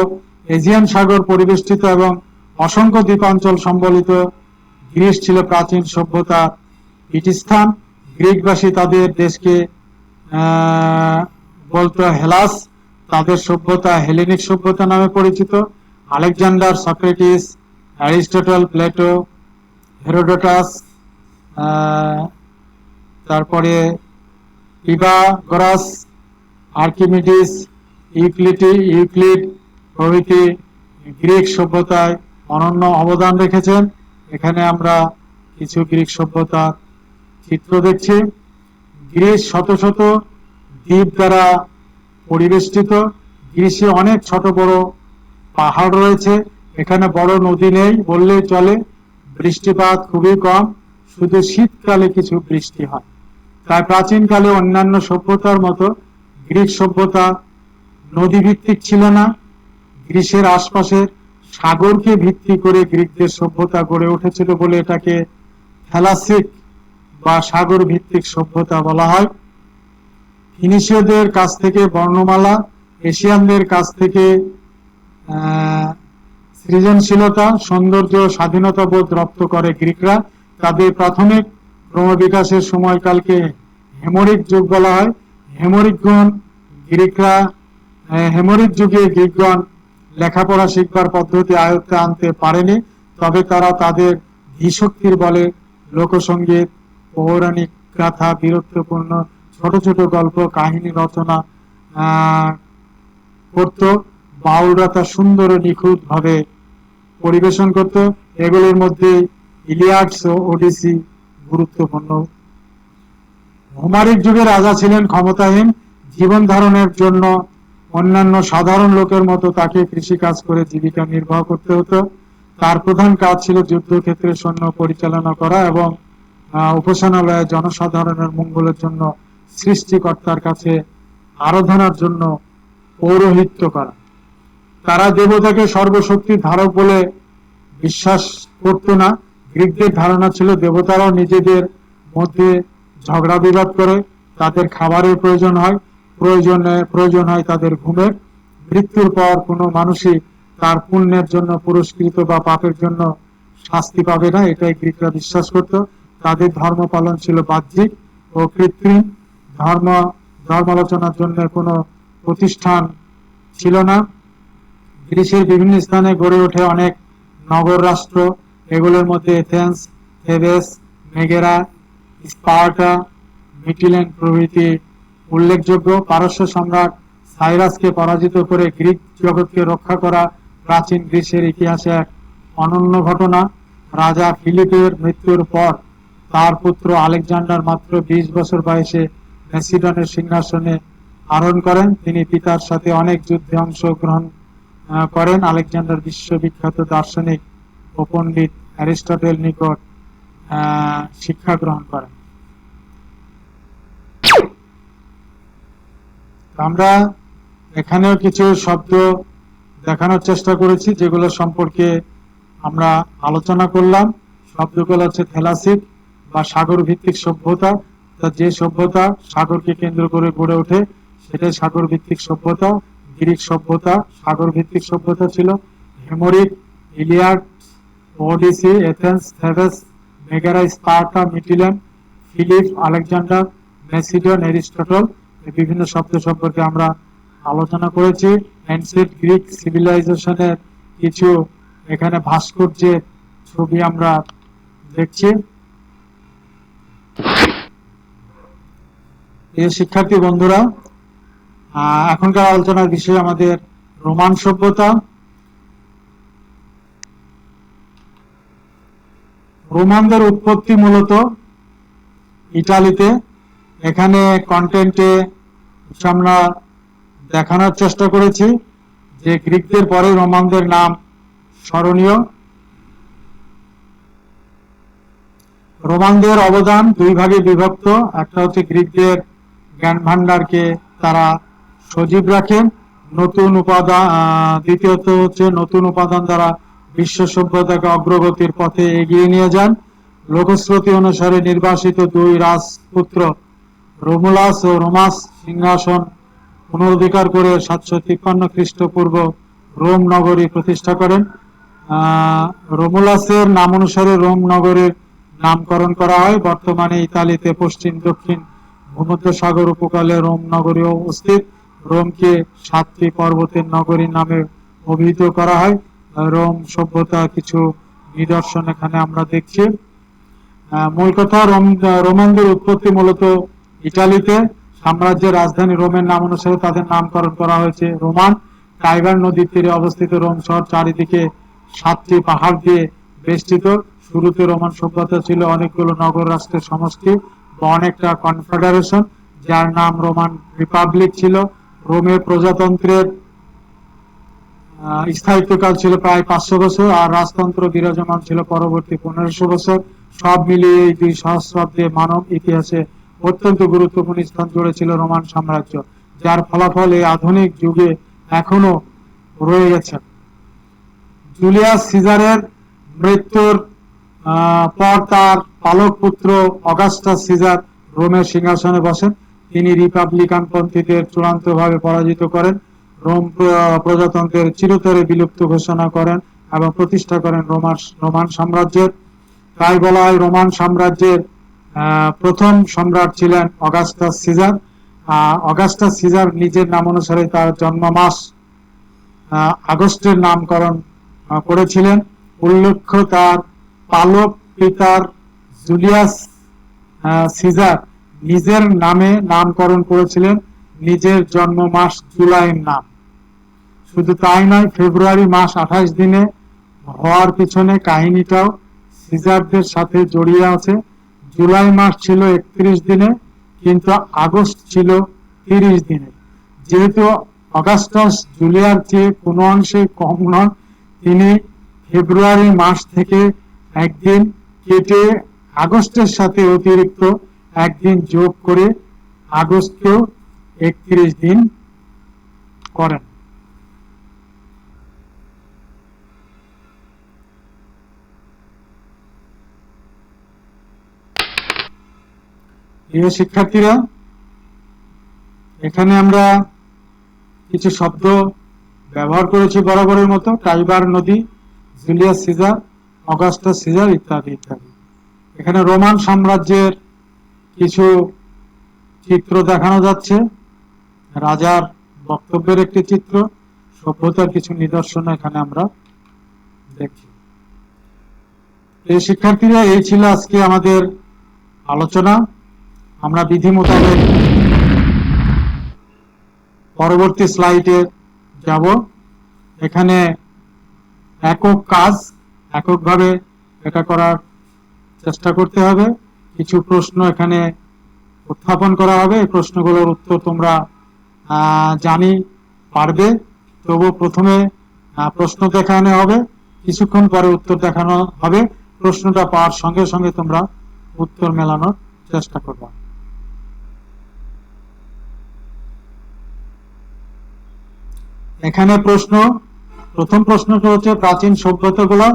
S1: এজিয়ান সাগর পরিবেষ্টিত এবং অসংখ্য দ্বীপাঞ্চল সম্বলিত গ্রিস ছিল প্রাচীন সভ্যতার পীঠস্থান। গ্রিকবাসী তাদের দেশকে বলতো হেলাস। তাদের সভ্যতা হেলেনিক সভ্যতা নামে পরিচিত। Alexander, Socrates, Aristotle, Plato, Herodotus, তারপরে পিথাগোরাস, আর্কিমিডিস, ইউক্লিড প্রভৃতি গ্রিক সভ্যতায় অনন্য অবদান রেখেছেন। এখানে আমরা কিছু গ্রিক সভ্যতার চিত্র দেখছি। গ্রিস শত শত দ্বীপ দ্বারা পরিবেষ্টিত। গ্রিসে অনেক ছোট বড় পাহাড় রয়েছে। এখানে বড় নদী নেই বললেই চলে। বৃষ্টিপাত খুবই কম, শুধু শীতকালে কিছু বৃষ্টি হয়। তাই প্রাচীনকালে অন্যান্য সভ্যতার মতো গ্রিক সভ্যতা নদী ভিত্তিক ছিল না। গ্রিসের আশপাশের সাগরকে ভিত্তি করে গ্রিকদের সভ্যতা গড়ে উঠেছিল বলে এটাকে থ্যালাসিক বা সাগর ভিত্তিক সভ্যতা বলা হয়। ফিনিশীয়দের কাছ থেকে বর্ণমালা, এশিয়ানদের কাছ থেকে সৃজনশীলতা, সৌন্দর্য, স্বাধীনতা বোধ রপ্ত করে গ্রিকরা। তাদের প্রাথমিক ক্রমবিকাশের সময়কালকে হেমরিক যুগ বলা হয়। গ্রিকরা হেমরিক যুগে গ্রিকগণ লেখাপড়া শিখবার পদ্ধতি আয়ত্তে আনতে পারেনি, তবে তারা তাদের ধীশক্তির বলে লোকসঙ্গীত, পৌরাণিক গাথা, বীরত্বপূর্ণ ছোট ছোট গল্প, কাহিনী রচনা করত। বাউলরা তা সুন্দর ও নিখুঁত ভাবে পরিবেশন করত। এগুলোর মধ্যে ইলিয়াডস ও ওডিসি গুরুত্বপূর্ণ। হোমারিক যুগে রাজা ছিলেন ক্ষমতাহীন। জীবন ধারণের জন্য অন্যান্য সাধারণ লোকের মতো তাকে কৃষি কাজ করে জীবিকা নির্বাহ করতে হতো। তার প্রধান কাজ ছিল যুদ্ধক্ষেত্রে সৈন্য পরিচালনা করা এবং উপাসনালয়ে জনসাধারণের মঙ্গলের জন্য সৃষ্টিকর্তার কাছে আরাধনার জন্য পৌরোহিত্য করা। তারা দেবতাকে সর্বশক্তির ধারক বলে বিশ্বাস করত না। গ্রিকদের ধারণা ছিল দেবতারাও নিজেদের মধ্যে ঝগড়া বিবাদ করে, তাদের খাবারের প্রয়োজন হয় তাদের ঘুমের। মৃত্যুর পর কোনো মানুষই তার পুণ্যের জন্য পুরস্কৃত বা পাপের জন্য শাস্তি পাবে না, এটাই গ্রিকরা বিশ্বাস করত। তাদের ধর্ম পালন ছিল বাহ্যিক ও কৃত্রিম। ধর্মালোচনার জন্য কোনো প্রতিষ্ঠান ছিল না। গ্রিসের বিভিন্ন স্থানে গড়ে ওঠে অনেক নগর রাষ্ট্র। এগুলোর মধ্যে এথেন্স, থেবেস, মেগেরা, স্পার্টা, মিটিলেন প্রভৃতি উল্লেখযোগ্য। পারস্য সম্রাট সাইরাসকে পরাজিত করে গ্রিক জগৎকে রক্ষা করা প্রাচীন গ্রিসের ইতিহাসে এক অনন্য ঘটনা। রাজা ফিলিপের মৃত্যুর পর তার পুত্র আলেকজান্ডার মাত্র 20 বছর বয়সে ম্যাসিডনের সিংহাসনে আরোহণ করেন। তিনি পিতার সাথে অনেক যুদ্ধে অংশগ্রহণ করেন। আলেকজান্ডার বিশ্ববিখ্যাত দার্শনিক ও পণ্ডিত অ্যারিস্টটল নিকট শিক্ষা গ্রহণ করেন। আমরা এখানেও কিছু শব্দ দেখানোর চেষ্টা করেছি যেগুলো সম্পর্কে আমরা আলোচনা করলাম। শব্দগুলো হচ্ছে থ্যালাসিক বা সাগর ভিত্তিক সভ্যতা। যে সভ্যতা সাগরকে কেন্দ্র করে গড়ে ওঠে সেটাই সাগর ভিত্তিক সভ্যতা। গ্রিক সভ্যতা সাগর ভিত্তিক সভ্যতা ছিল। Homeric, Iliad, Odyssey, Athens, Thebes, Megara, Sparta, Mytilene, Philip, Alexander, Macedon, Aristotle, এই বিভিন্ন শব্দ সম্পর্কে আমরা আলোচনা করেছি। এনসিয়েন্ট গ্রিক সিভিলাইজেশনের কিছু এখানে ভাস্কর্যের ছবি আমরা দেখছি। এই শিক্ষার্থী বন্ধুরা, এখনকার আলোচনার বিষয় আমাদের রোমান সভ্যতা। রোমানদের উৎপত্তি মূলত ইটালিতে। এখানে কন্টেন্টে আমরা দেখানোর চেষ্টা করেছি যে গ্রিকদের পরে রোমানদের নাম স্মরণীয়। রোমানদের অবদান দুই ভাগে বিভক্ত। একটা হচ্ছে গ্রিকদের জ্ঞান ভান্ডারকে তারা সজীব রাখেন, নতুন উপাদান। দ্বিতীয়ত হচ্ছে নতুন উপাদান দ্বারা বিশ্ব সভ্যতাকে অগ্রগতির পথে এগিয়ে নিয়ে যান। লোকশ্রুতি অনুসারে নির্বাসিত দুই রাজপুত্র রোমুলাস ও রোমাস সিংহাসন পুনরুদ্ধার করে 753 খ্রিস্টপূর্ব রোম নগরী প্রতিষ্ঠা করেন। রোমুলাসের নাম অনুসারে রোম নগরের নামকরণ করা হয়। বর্তমানে ইতালিতে পশ্চিম দক্ষিণ ভূমধ্যসাগর উপকূলে রোম নগরী অবস্থিত। রোমকে 7টি পর্বতের নগরী নামে অভিহিত করা হয়। রোম সভ্যতা কিছু নিদর্শন এখানে আমরা দেখছি। মূল কথা, রোমানদের উৎপত্তি মূলত ইটালিতে। সাম্রাজ্যের রাজধানী রোমের নাম অনুসারে তাদের নামকরণ করা হয়েছে রোমান। টাইবার নদীর তীরে অবস্থিত রোম শহর চারিদিকে 7টি পাহাড় দিয়ে বেষ্টিত। শুরুতে রোমান সভ্যতা ছিল অনেকগুলো নগর রাষ্ট্রের সমষ্টি বা অনেকটা কনফেডারেশন, যার নাম রোমান রিপাবলিক ছিল। রোমের প্রজাতন্ত্রের স্থায়িত্বকাল ছিল প্রায় 500 বছর, আর রাজতন্ত্র বিরাজমান ছিল পরবর্তী 1500 বছর। সব মিলিয়ে এই 2 সহস্রাব্দে মানব ইতিহাসে অত্যন্ত গুরুত্বপূর্ণ স্থান জুড়েছিল রোমান সাম্রাজ্য, যার ফলাফল এই আধুনিক যুগে এখনো রয়ে গেছে। জুলিয়াস সিজারের মৃত্যুর পর তার পালক পুত্র অগাস্টাস সিজার রোমের সিংহাসনে বসেন। তিনি রিপাবলিকান পন্থীদের চূড়ান্তভাবে পরাজিত করেন, রোম প্রজাতন্ত্রের চিরতরে বিলুপ্ত ঘোষণা করেন এবং প্রতিষ্ঠা করেন রোমান সাম্রাজ্যের। তাই বলা হয় রোমান সাম্রাজ্যের প্রথম সম্রাট ছিলেন অগাস্টাস সিজার। অগাস্টাস সিজার নিজের নাম অনুসারে তার জন্ম মাস আগস্টের নামকরণ করেছিলেন। উল্লেখ্য, তার পালক পিতার জুলিয়াস সিজার নিজের নামে নামকরণ করেছিলেন নিজের জন্ম মাস জুলাইয়ের নাম। শুধু তাই নয়, ফেব্রুয়ারি মাস 28 দিনে হওয়ার পিছনে কাহিনীটাও সিজারদের সাথে জড়িয়ে আছে। জুলাই মাস ছিল 31 দিনে, কিন্তু আগস্ট ছিল 30 দিনে। যেহেতু অগাস্টাস জুলিয়ার চেয়ে কোনো অংশে কম নন, তিনি ফেব্রুয়ারি মাস থেকে একদিন কেটে আগস্টের সাথে অতিরিক্ত একদিন যোগ করে আগস্টকেও 31 দিন করেন। প্রিয় শিক্ষার্থীরা, এখানে আমরা কিছু শব্দ ব্যবহার করেছি বরাবরের মতো: টাইবার নদী, জুলিয়াস সিজার, অগাস্টাস সিজার ইত্যাদি ইত্যাদি। এখানে রোমান সাম্রাজ্যের কিছু চিত্র দেখানো যাচ্ছে, রাজার বক্তব্যের একটি চিত্র, সভ্যতার কিছু নিদর্শন এখানে আমরা দেখছি। এই শিক্ষার্থীরা, এই ছিল আজকে আমাদের আলোচনা। আমরা বিধি মোতাবেক পরবর্তী স্লাইডে যাব। এখানে একক কাজ, এককভাবে এটা করার চেষ্টা করতে হবে। কিছু প্রশ্ন এখানে উত্থাপন করা হবে, এই প্রশ্নগুলোর উত্তর তোমরা জানি পারবে, তবু প্রথমে প্রশ্ন দেখানো হবে, কিছুক্ষণ পরে উত্তর দেখানো হবে। প্রশ্নটা পাওয়ার সঙ্গে সঙ্গে তোমরা উত্তর মেলানোর চেষ্টা করবে। এখানে প্রথম প্রশ্নটা হচ্ছে প্রাচীন সভ্যতাগুলো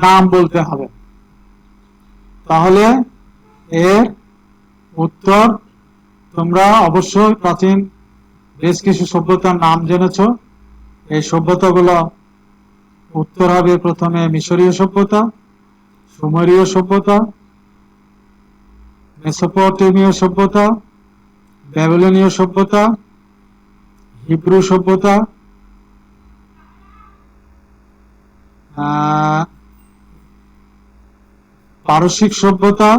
S1: নাম বলতে হবে। তাহলে এর উত্তর তোমরা অবশ্যই প্রাচীন বেশ কিছু সভ্যতার নাম জেনেছো। এই সভ্যতাগুলো উত্তর হবে প্রথমে মিশরীয় সভ্যতা, সুমেরীয় সভ্যতা, মেসোপটেমীয় সভ্যতা, ব্যাবিলনীয় সভ্যতা, হিব্রু সভ্যতা, পারসিক সভ্যতা,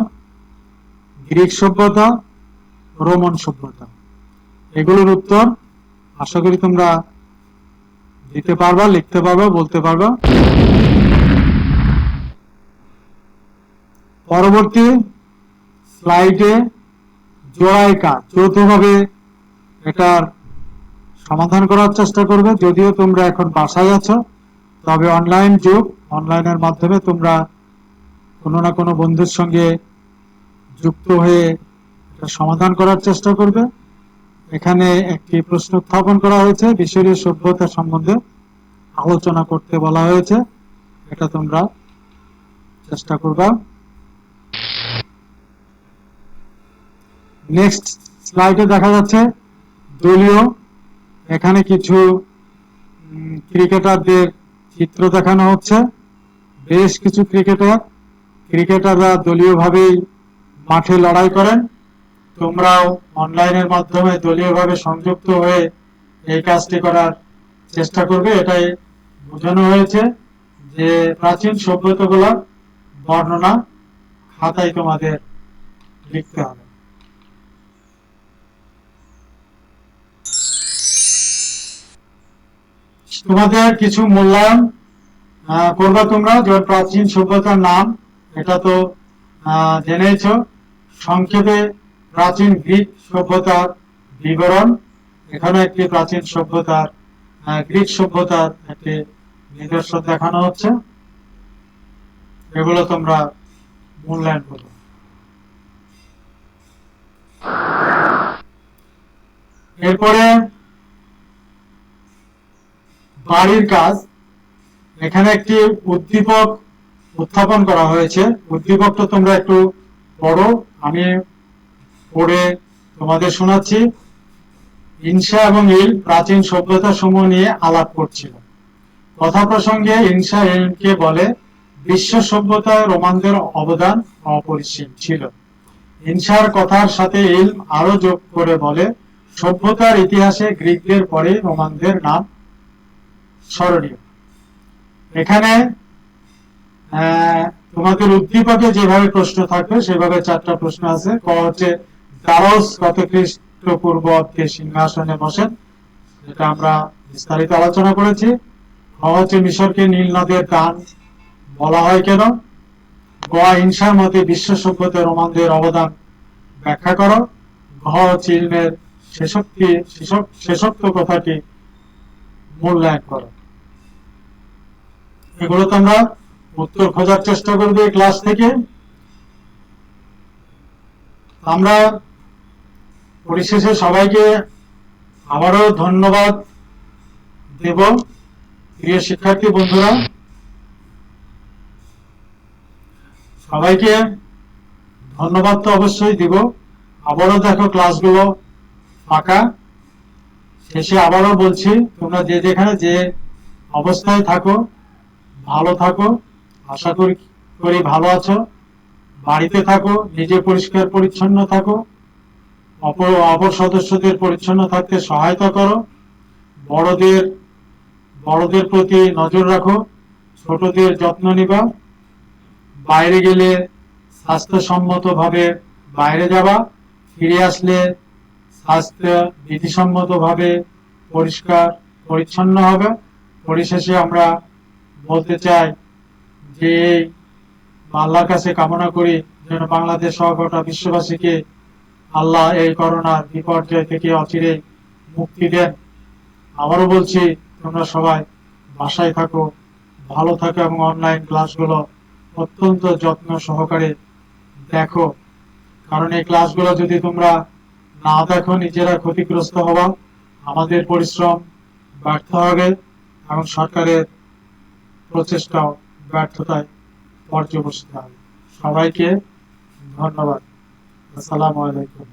S1: গ্রিক সভ্যতা, রোমান সভ্যতা। এগুলোর উত্তর আশা করি তোমরা দিতে পারবা, লিখতে পারবা, বলতে পারবা। পরবর্তী স্লাইডে জোড়ায় কাজ, যৌথভাবে এটার সমাধান করার চেষ্টা করবে। যদিও তোমরা এখন বাসায় আছো, তবে অনলাইন যুগ, অনলাইনের মাধ্যমে তোমরা কোনো না কোনো বন্ধুর সঙ্গে যুক্ত হয়ে এটা সমাধান করার চেষ্টা করবে। এখানে একটি প্রশ্ন উত্থাপন করা হয়েছে, মিশরীয় সভ্যতা সম্বন্ধে আলোচনা করতে বলা হয়েছে, এটা তোমরা চেষ্টা করবা। নেক্সট স্লাইডে দেখা যাচ্ছে দলীয়, এখানে কিছু ক্রিকেটারদের চিত্র দেখানো হচ্ছে। বেশ কিছু ক্রিকেটাররা দলীয়ভাবেই মাঠে লড়াই করেন। তোমরাও অনলাইনের মাধ্যমে দলীয়ভাবে সংযুক্ত হয়ে এই কাজটি করার চেষ্টা করবে। এটাই বোঝানো হয়েছে যে প্রাচীন সভ্যতাগুলোর বর্ণনা খাতায় তোমাদের লিখতে হবে। তোমাদের কিছু মূল্যায়ন করবা তোমরা। যেমন প্রাচীন সভ্যতার নাম, এটা তো জেনেছ। সংক্ষেপে প্রাচীন গ্রিক সভ্যতার বিবরণ, এখানে একটি প্রাচীন সভ্যতার গ্রিক সভ্যতার একটি নিদর্শন দেখানো হচ্ছে। এগুলো তোমরা মূল্যায়ন করবে। এরপরে বাড়ির কাজ, এখানে একটি উদ্দীপক উত্থাপন করা হয়েছে। উদ্দীপকটা তোমরা একটু পড়ো, আমি পড়ে তোমাদের শোনাচ্ছি। ইনসা এবং ইল প্রাচীন সভ্যতা সমূহ নিয়ে আলাপ করছিল। কথা প্রসঙ্গে ইনসা এলমকে বলে বিশ্ব সভ্যতায় রোমানদের অবদান অপরিসীম ছিল। ইনসার কথার সাথে ইলম আরো যোগ করে বলে সভ্যতার ইতিহাসে গ্রিকদের পরে রোমানদের নাম স্মরণীয়। এখানে তোমাদের উদ্দীপকে যেভাবে প্রশ্ন থাকবে সেভাবে 4টা প্রশ্ন আছে। ক হচ্ছে দারস কত খ্রিস্টপূর্ব অব্দে সিংহাসনে বসেন, যেটা আমরা বিস্তারিত আলোচনা করেছি। খ হচ্ছে মিশরকে নীল নদের কান বলা হয় কেন। গ ইনসার মতে বিশ্ব সভ্যতায় রোমানদের অবদান ব্যাখ্যা করো। ঘ হচ্ছে ইলমের শেষোক্ত কথাটি মূল্যায়ন করো। এগুলো তোমরা উত্তর খোঁজার চেষ্টা করবে ক্লাস থেকে। আমরা পরিশেষে সবাইকে আবারও ধন্যবাদ দেব। প্রিয় শিক্ষার্থী বন্ধুরা, সবাইকে ধন্যবাদ তো অবশ্যই দিব। আবারও দেখো ক্লাসগুলো ফাঁকা। শেষে আবারও বলছি, তোমরা যে যেখানে যে অবস্থায় থাকো ভালো থাকো। আশা করি ভালো আছো। বাড়িতে থাকো, নিজে পরিষ্কার পরিচ্ছন্ন থাকো, অপর সদস্যদের পরিচ্ছন্ন থাকতে সহায়তা করো। বড়দের প্রতি নজর রাখো, ছোটদের যত্ন নিবা। বাইরে গেলে স্বাস্থ্যসম্মত ভাবে বাইরে যাবা, ফিরে আসলে স্বাস্থ্য বিধিসম্মত ভাবে পরিষ্কার পরিচ্ছন্ন হবে। পরিশেষে আমরা বলতে চাই যে আল্লাহর কাছে কামনা করি যেন বাংলাদেশ সহ গোটা বিশ্ববাসীকে আল্লাহ এই করোনার বিপর্যয় থেকে অচিরে মুক্তি দেন। আবারও বলছি, তোমরা সবাই বাসায় থাকো, ভালো থাকো এবং অনলাইন ক্লাসগুলো অত্যন্ত যত্ন সহকারে দেখো। কারণ এই ক্লাসগুলো যদি তোমরা না দেখো নিজেরা ক্ষতিগ্রস্ত হবা, আমাদের পরিশ্রম ব্যর্থ হবে এবং সরকারের প্রচেষ্টাও ব্যর্থতায় পর্যবসিত হবে। সবাইকে ধন্যবাদ। আসসালামু আলাইকুম।